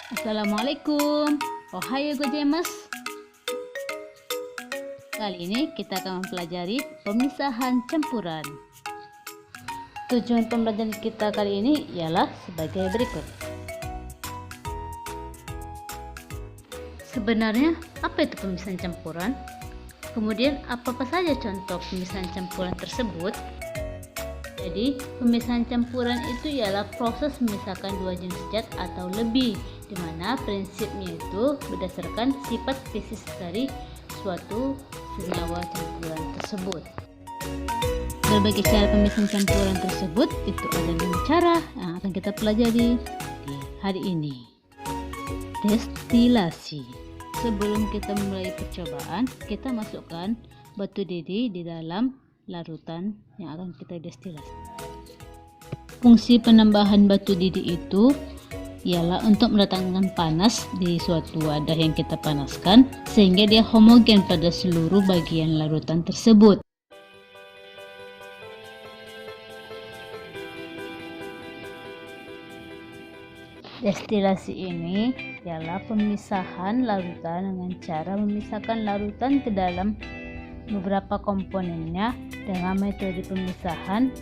Assalamualaikum, ohayo gozaimasu. Kali ini kita akan mempelajari pemisahan campuran. Tujuan pembelajaran kita kali ini ialah sebagai berikut. Sebenarnya apa itu pemisahan campuran? Kemudian apa saja contoh pemisahan campuran tersebut? Jadi, pemisahan campuran itu ialah proses memisahkan dua jenis zat atau lebih, di mana prinsipnya itu berdasarkan sifat spesies dari suatu senyawa campuran tersebut. Berbagai cara pemisahan campuran tersebut itu ada 5 cara yang akan kita pelajari di hari ini. Destilasi. Sebelum kita memulai percobaan, kita masukkan batu didih di dalam larutan yang akan kita destilasi. Fungsi penambahan batu didih itu ialah untuk mendatangkan panas di suatu wadah yang kita panaskan sehingga dia homogen pada seluruh bagian larutan tersebut. Destilasi ini ialah pemisahan larutan dengan cara memisahkan larutan ke dalam beberapa komponennya dengan metode pemisahan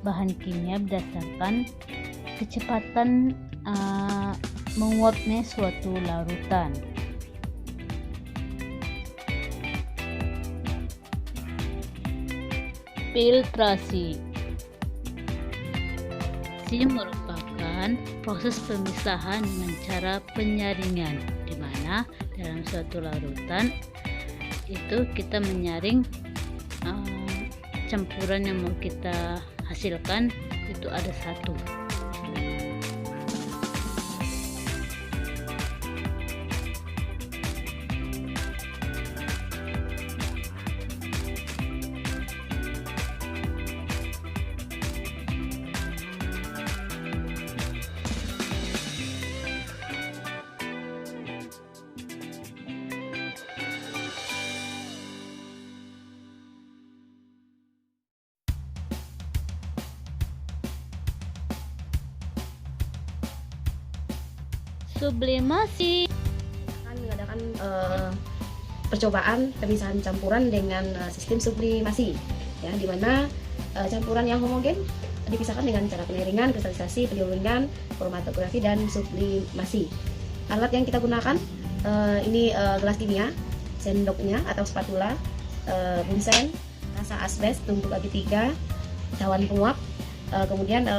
bahan kimia berdasarkan kecepatan menguapnya suatu larutan. Filtrasi. Ini merupakan proses pemisahan dengan cara penyaringan, di mana dalam suatu larutan itu kita menyaring campuran yang mau kita hasilkan itu ada satu. Sublimasi. Akan mengadakan percobaan pemisahan campuran dengan sistem sublimasi, ya, di mana campuran yang homogen dipisahkan dengan cara penyaringan, kristalisasi, pendilumingan, kromatografi, dan sublimasi. Alat yang kita gunakan ini gelas kimia, sendoknya atau spatula, bunsen, kasa asbes, tumpuk agi 3, cawan penguap, kemudian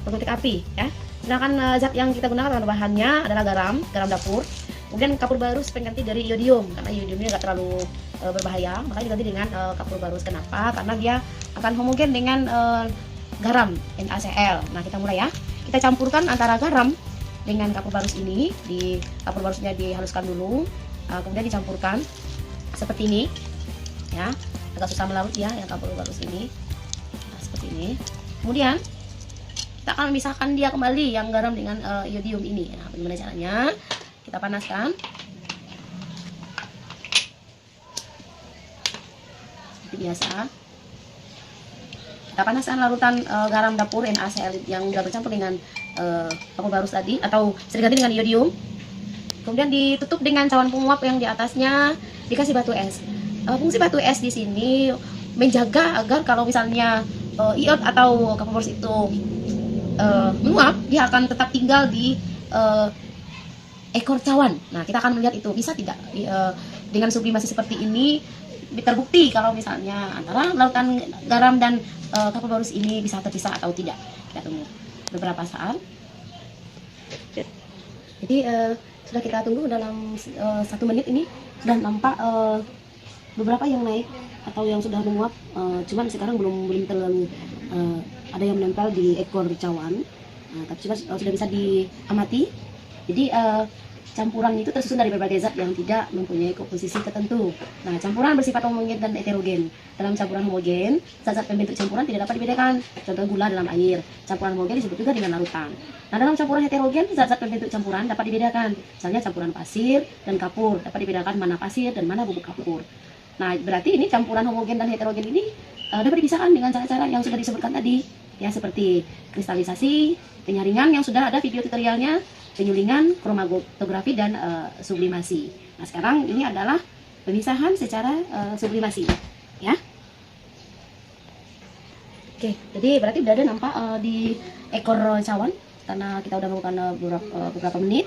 penggetik api, ya. Sedangkan zat yang kita gunakan pada bahannya adalah garam dapur, kemudian kapur barus pengganti dari iodium, karena iodiumnya nggak terlalu berbahaya, makanya diganti dengan kapur barus. Kenapa? Karena dia akan homogen dengan garam NaCl. Nah, kita mulai ya. Kita campurkan antara garam dengan kapur barus ini. Di kapur barusnya dihaluskan dulu, kemudian dicampurkan seperti ini, ya. Agak susah melarut ya, yang kapur barus ini. Nah, seperti ini. Kemudian kita akan memisahkan dia kembali yang garam dengan iodium ini. Nah, bagaimana caranya? Kita panaskan seperti biasa. Kita panaskan larutan garam dapur NaCl yang sudah bercampur dengan kapur barus tadi atau sudah diganti dengan iodium. Kemudian ditutup dengan cawan penguap yang di atasnya dikasih batu es. Fungsi batu es di sini menjaga agar kalau misalnya iod atau kapur barus itu menguap, dia akan tetap tinggal di ekor cawan. Nah, kita akan melihat itu bisa tidak dengan sublimasi seperti ini terbukti kalau misalnya antara larutan garam dan kapur barus ini bisa terpisah atau tidak. Kita tunggu beberapa saat. Jadi sudah kita tunggu dalam 1 menit ini sudah nampak beberapa yang naik atau yang sudah menguap, cuman sekarang belum terlalu ada yang menempel di ekor cawan, tapi sudah bisa diamati. Jadi campuran itu tersusun dari berbagai zat yang tidak mempunyai komposisi tertentu. Nah, campuran bersifat homogen dan heterogen. Dalam campuran homogen, zat-zat pembentuk campuran tidak dapat dibedakan. Contoh gula dalam air. Campuran homogen disebut juga dengan larutan. Nah, dalam campuran heterogen, zat-zat pembentuk campuran dapat dibedakan. Misalnya campuran pasir dan kapur, dapat dibedakan mana pasir dan mana bubuk kapur. Nah, berarti ini campuran homogen dan heterogen ini dapat dipisahkan dengan cara-cara yang sudah disebutkan tadi, ya, seperti kristalisasi, penyaringan yang sudah ada video tutorialnya, penyulingan, kromatografi, dan sublimasi. Nah, sekarang ini adalah pemisahan secara sublimasi, ya. Oke, jadi berarti udah ada nampak di ekor cawan karena kita udah melakukan beberapa menit,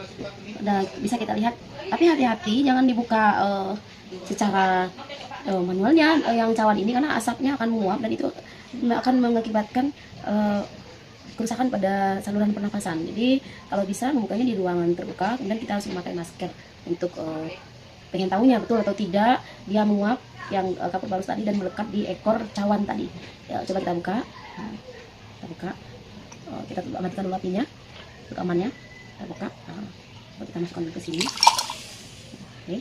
udah bisa kita lihat. Tapi hati-hati jangan dibuka secara manualnya yang cawan ini, karena asapnya akan menguap dan itu akan mengakibatkan kerusakan pada saluran pernafasan. Jadi kalau bisa membukanya di ruangan terbuka, kemudian kita harus memakai masker untuk pengen tahunya betul atau tidak dia menguap yang kapur barus tadi dan melekat di ekor cawan tadi. Ya, coba kita buka. Nah, kita buka. Kita matikan dulu apinya untuk amannya. Kita buka. Nah, kita masukkan dulu ke sini. Oke.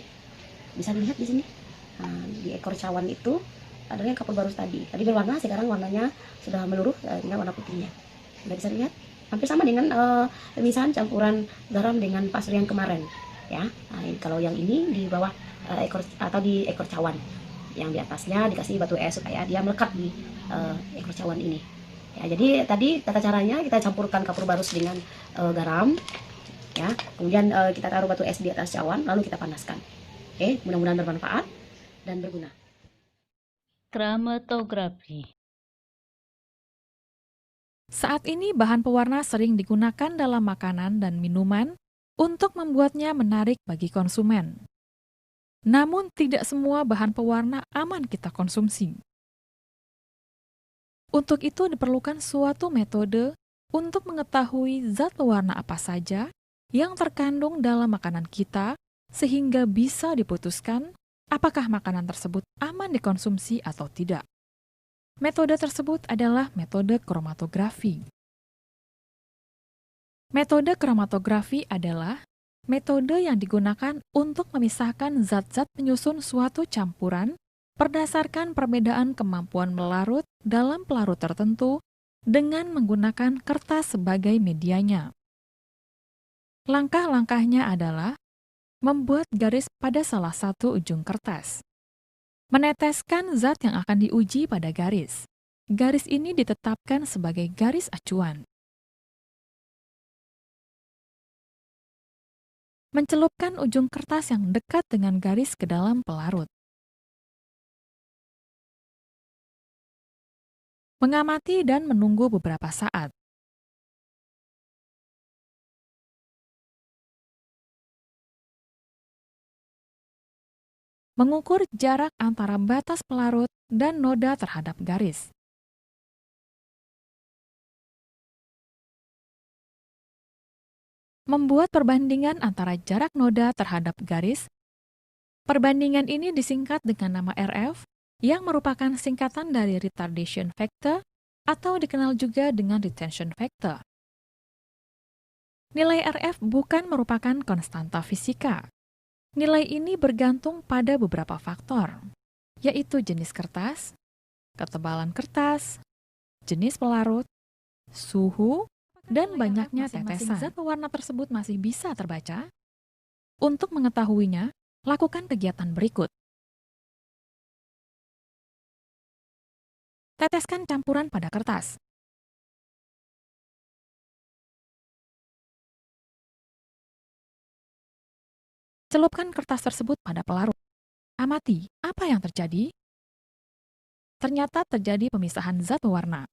Bisa dilihat di sini. Nah, di ekor cawan itu adalah yang kapur barus tadi. Tadi berwarna, sekarang warnanya sudah meluruh, tinggal warna putihnya. Anda bisa lihat hampir sama dengan pemisahan campuran garam dengan pasir yang kemarin, ya. Nah, kalau yang ini di bawah ekor atau di ekor cawan, yang di atasnya dikasih batu es supaya dia melekat di ekor cawan ini. Ya, jadi tadi tata caranya kita campurkan kapur barus dengan garam, ya. Kemudian kita taruh batu es di atas cawan, lalu kita panaskan. Oke, mudah-mudahan bermanfaat dan berguna. Kromatografi. Saat ini bahan pewarna sering digunakan dalam makanan dan minuman untuk membuatnya menarik bagi konsumen. Namun tidak semua bahan pewarna aman kita konsumsi. Untuk itu diperlukan suatu metode untuk mengetahui zat pewarna apa saja yang terkandung dalam makanan kita sehingga bisa diputuskan apakah makanan tersebut aman dikonsumsi atau tidak. Metode tersebut adalah metode kromatografi. Metode kromatografi adalah metode yang digunakan untuk memisahkan zat-zat penyusun suatu campuran berdasarkan perbedaan kemampuan melarut dalam pelarut tertentu dengan menggunakan kertas sebagai medianya. Langkah-langkahnya adalah membuat garis pada salah satu ujung kertas. Meneteskan zat yang akan diuji pada garis. Garis ini ditetapkan sebagai garis acuan. Mencelupkan ujung kertas yang dekat dengan garis ke dalam pelarut. Mengamati dan menunggu beberapa saat. Mengukur jarak antara batas pelarut dan noda terhadap garis. Membuat perbandingan antara jarak noda terhadap garis. Perbandingan ini disingkat dengan nama RF, yang merupakan singkatan dari retardation factor atau dikenal juga dengan retention factor. Nilai RF bukan merupakan konstanta fisika. Nilai ini bergantung pada beberapa faktor, yaitu jenis kertas, ketebalan kertas, jenis pelarut, suhu, dan banyaknya tetesan. Zat pewarna tersebut masih bisa terbaca. Untuk mengetahuinya, lakukan kegiatan berikut. Teteskan campuran pada kertas. Celupkan kertas tersebut pada pelarut. Amati apa yang terjadi. Ternyata terjadi pemisahan zat pewarna.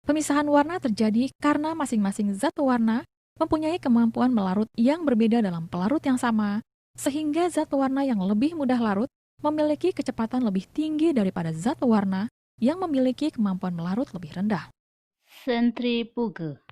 Pemisahan warna terjadi karena masing-masing zat pewarna mempunyai kemampuan melarut yang berbeda dalam pelarut yang sama, sehingga zat pewarna yang lebih mudah larut memiliki kecepatan lebih tinggi daripada zat pewarna yang memiliki kemampuan melarut lebih rendah. Sentrifuge.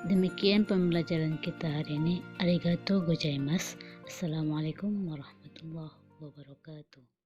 Demikian pembelajaran kita hari ini. Arigatou gozaimasu. Assalamualaikum warahmatullahi wabarakatuh.